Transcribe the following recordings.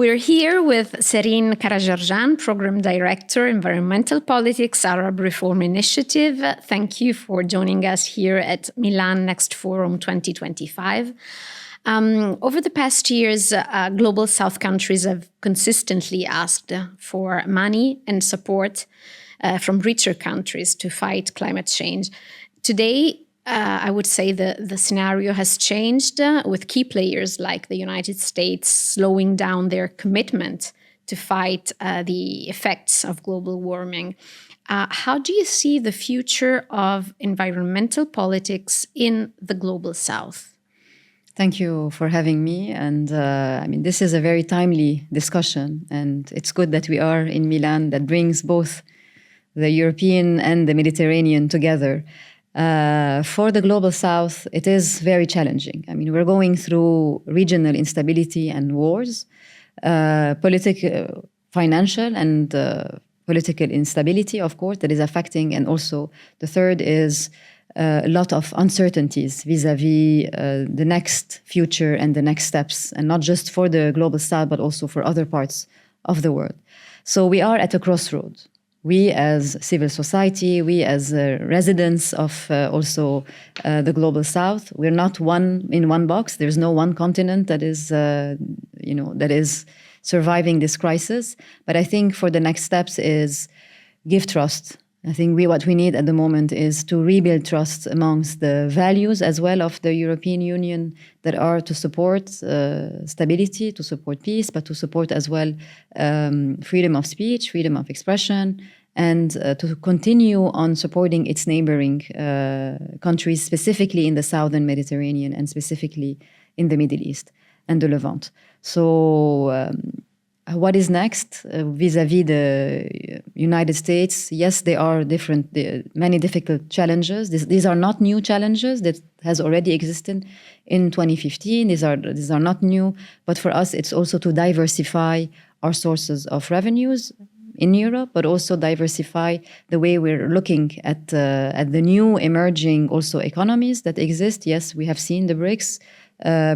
we're here with Sarine Karajerjian, Program Director, Environmental Politics, Arab Reform Initiative. Thank you for joining us here at Milan NEXT Forum 2025. Over the past years, Global South countries have consistently asked for money and support from richer countries to fight climate change. Today, I would say the scenario has changed with key players like the United States slowing down their commitment to fight the effects of global warming. How do you see the future of environmental politics in the Global South? Thank you for having me. And this is a very timely discussion. And it's good that we are in Milan, that brings both the European and the Mediterranean together. For the Global South, it is very challenging. We're going through regional instability and wars, financial and political instability, of course, that is affecting. And also the third is a lot of uncertainties vis-a-vis the next future and the next steps, and not just for the Global South, but also for other parts of the world. So we are at a crossroads. We as civil society, we as residents of also the Global South, we're not one in one box. There's no one continent that is, that is surviving this crisis. But I think for the next steps is give trust. I think what we need at the moment is to rebuild trust amongst the values as well of the European Union that are to support stability, to support peace, but to support as well freedom of speech, freedom of expression, and to continue on supporting its neighboring countries, specifically in the Southern Mediterranean and specifically in the Middle East and the Levant. So what is next vis-a-vis the United States? Yes, there are many difficult challenges. These are not new challenges that has already existed in 2015. These are not new, but for us, it's also to diversify our sources of revenues in Europe, but also diversify the way we're looking at the new emerging also economies that exist. Yes, we have seen the BRICS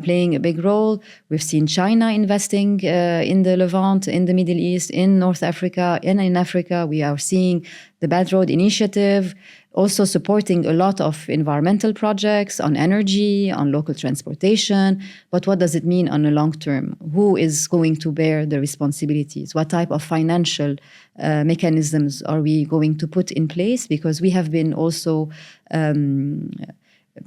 playing a big role. We've seen China investing in the Levant, in the Middle East, in North Africa, and in Africa. We are seeing the Belt Road Initiative also supporting a lot of environmental projects on energy, on local transportation. But what does it mean on the long term? Who is going to bear the responsibilities? What type of financial mechanisms are we going to put in place? Because we have been also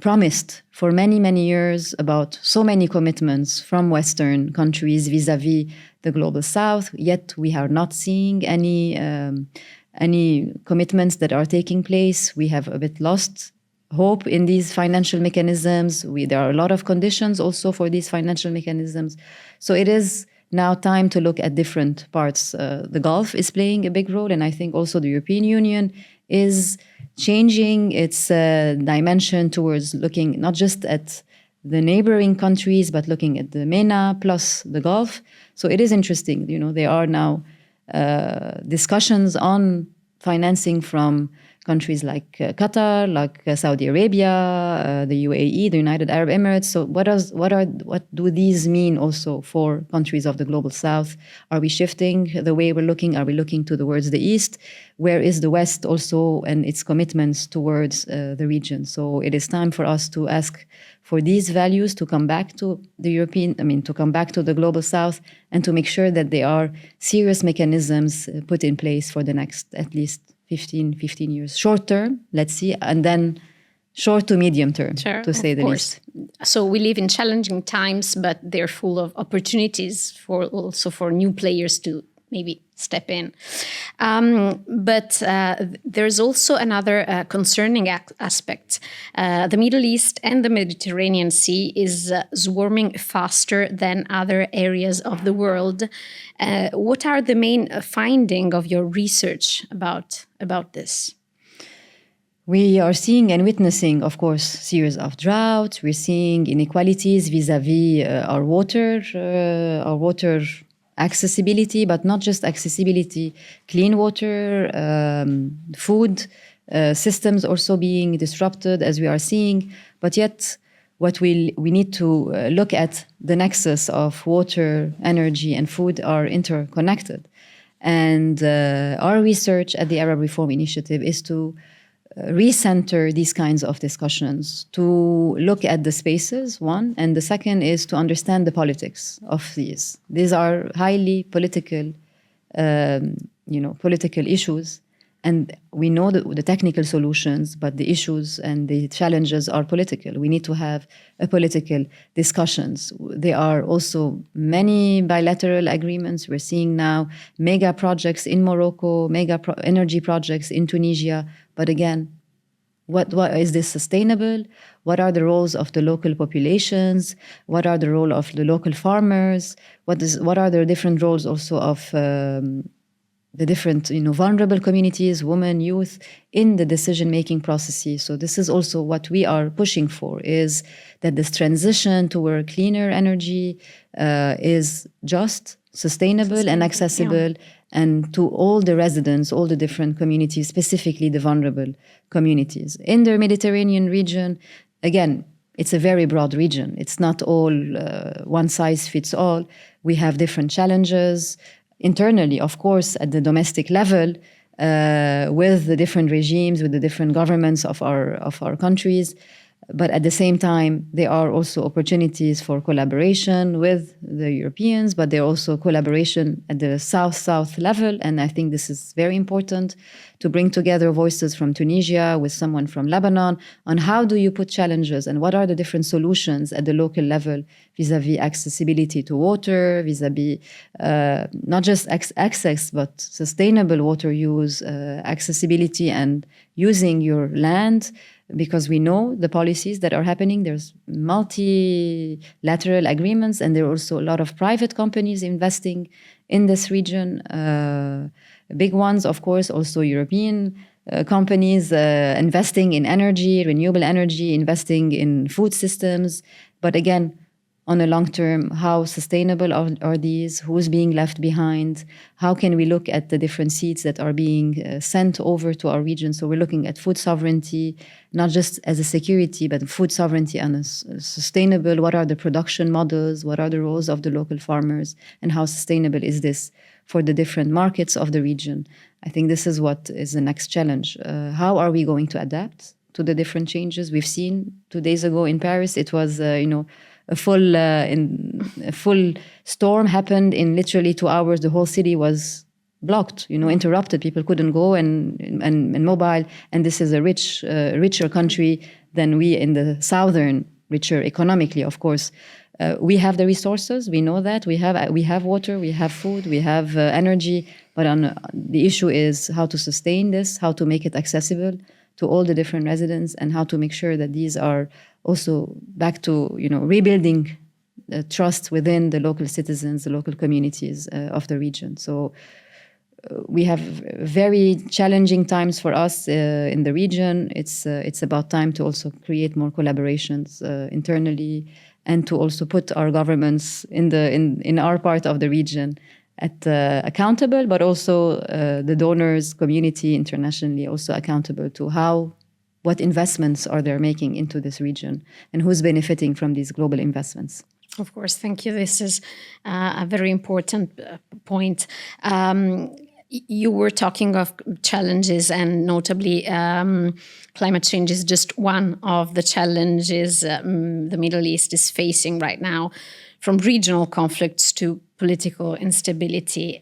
promised for many, many years about so many commitments from Western countries vis-a-vis the Global South, yet we are not seeing any commitments that are taking place. We have a bit lost hope in these financial mechanisms. There are a lot of conditions also for these financial mechanisms. So it is now time to look at different parts. The Gulf is playing a big role, and I think also the European Union is changing its dimension towards looking not just at the neighboring countries, but looking at the MENA plus the Gulf. So it is interesting. There are now discussions on financing from countries like Qatar, like Saudi Arabia, the UAE, the United Arab Emirates. So what do these mean also for countries of the Global South? Are we shifting the way we're looking? Are we looking towards the East? Where is the West also and its commitments towards the region? So it is time for us to ask for these values to come back to to come back to the Global South, and to make sure that there are serious mechanisms put in place for the next at least 15 years. Short term, let's see, and then short to medium term, to say the least. So we live in challenging times, but they're full of opportunities for new players to maybe step in. But there's also another concerning aspect. The Middle East and the Mediterranean Sea is swarming faster than other areas of the world. What are the main findings of your research about this? We are seeing and witnessing, of course, series of droughts. We're seeing inequalities vis-a-vis our water accessibility, but not just accessibility, clean water, food systems also being disrupted, as we are seeing. But yet what we need to look at the nexus of water, energy, and food are interconnected. And our research at the Arab Reform Initiative is to recenter these kinds of discussions, to look at the spaces, one, and the second is to understand the politics of these. These are highly political, political issues, and we know the technical solutions, but the issues and the challenges are political. We need to have a political discussions. There are also many bilateral agreements. We're seeing now mega projects in Morocco, energy projects in Tunisia. But again, what is this sustainable? What are the roles of the local populations? What are the role of the local farmers? What are the different roles also of the different vulnerable communities, women, youth, in the decision-making processes? So this is also what we are pushing for, is that this transition toward cleaner energy is just, sustainable and accessible, and to all the residents, all the different communities, specifically the vulnerable communities. In the Mediterranean region, again, it's a very broad region. It's not all one size fits all. We have different challenges internally, of course, at the domestic level, with the different regimes, with the different governments of our countries. But at the same time, there are also opportunities for collaboration with the Europeans, but there are also collaboration at the South-South level. And I think this is very important, to bring together voices from Tunisia with someone from Lebanon on how do you put challenges and what are the different solutions at the local level vis-a-vis accessibility to water, vis-a-vis not just access, but sustainable water use, accessibility and using your land. Because we know the policies that are happening, there's multilateral agreements, and there are also a lot of private companies investing in this region. Big ones, of course, also European companies investing in energy, renewable energy, investing in food systems. But again, on a long term, how sustainable are these? Who's being left behind? How can we look at the different seeds that are being sent over to our region? So we're looking at food sovereignty, not just as a security, but food sovereignty and sustainable. What are the production models? What are the roles of the local farmers? And how sustainable is this for the different markets of the region? I think this is what is the next challenge. How are we going to adapt to the different changes? We've seen 2 days ago in Paris, it was, a full storm happened in literally 2 hours. The whole city was blocked, interrupted. People couldn't go and mobile. And this is a richer country than we in the southern, richer economically, of course. We have the resources. We know that we have water, we have food, we have energy. But the issue is how to sustain this, how to make it accessible to all the different residents, and how to make sure that these are also back to rebuilding trust within the local citizens, the local communities of the region. So we have very challenging times for us in the region. It's about time to also create more collaborations internally, and to also put our governments in our part of the region accountable, but also the donors, community internationally also accountable to what investments are they making into this region, and who's benefiting from these global investments. Of course, thank you. This is a very important point. You were talking of challenges, and notably climate change is just one of the challenges the Middle East is facing right now, from regional conflicts to political instability.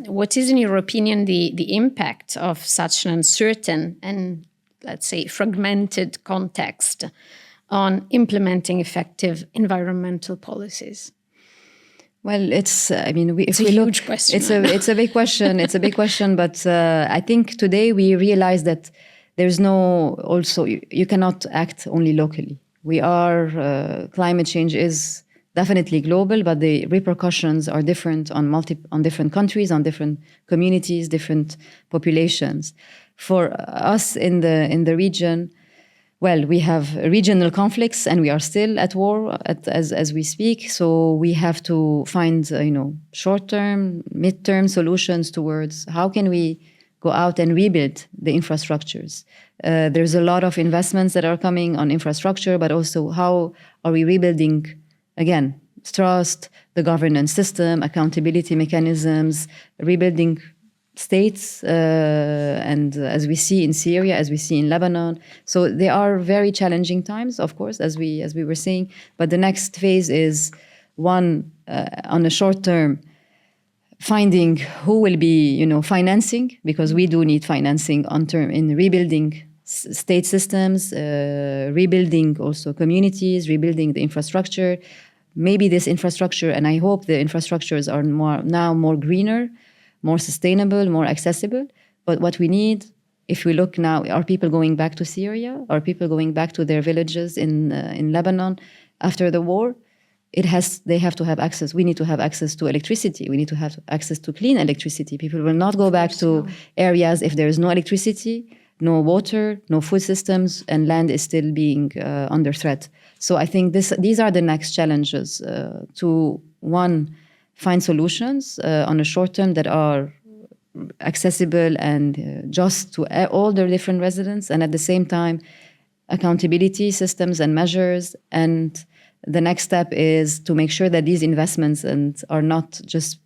What is, in your opinion, the impact of such an uncertain and, let's say, fragmented context on implementing effective environmental policies? Well, it's a huge question. It's a big question. It's a big question. But I think today we realize that you cannot act only locally. Climate change is definitely global, but the repercussions are different on different countries, on different communities, different populations. For us in the region, well, we have regional conflicts, and we are still at war as we speak. So we have to find short-term, mid-term solutions towards how can we go out and rebuild the infrastructures. There's a lot of investments that are coming on infrastructure, but also how are we rebuilding, again, trust, the governance system, accountability mechanisms, rebuilding states, and as we see in Syria, as we see in Lebanon. So they are very challenging times, of course, as we were saying. But the next phase is one, on the short term, finding who will be, financing, because we do need financing in rebuilding state systems, rebuilding also communities, rebuilding the infrastructure. Maybe this infrastructure, and I hope the infrastructures are more greener, more sustainable, more accessible. But what we need, if we look now, are people going back to Syria? Are people going back to their villages in Lebanon after the war? They have to have access. We need to have access to electricity. We need to have access to clean electricity. People will not go back to areas if there is no electricity, no water, no food systems, and land is still being under threat. So I think these are the next challenges to, one, find solutions on the short term that are accessible and just to all the different residents, and at the same time, accountability systems and measures. And the next step is to make sure that these investments are not just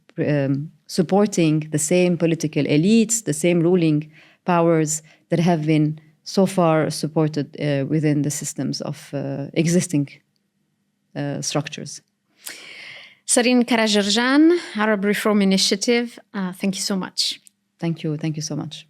supporting the same political elites, the same ruling powers that have been so far supported within the systems of existing structures. Sarine Karajerjian, Arab Reform Initiative, thank you so much. Thank you so much.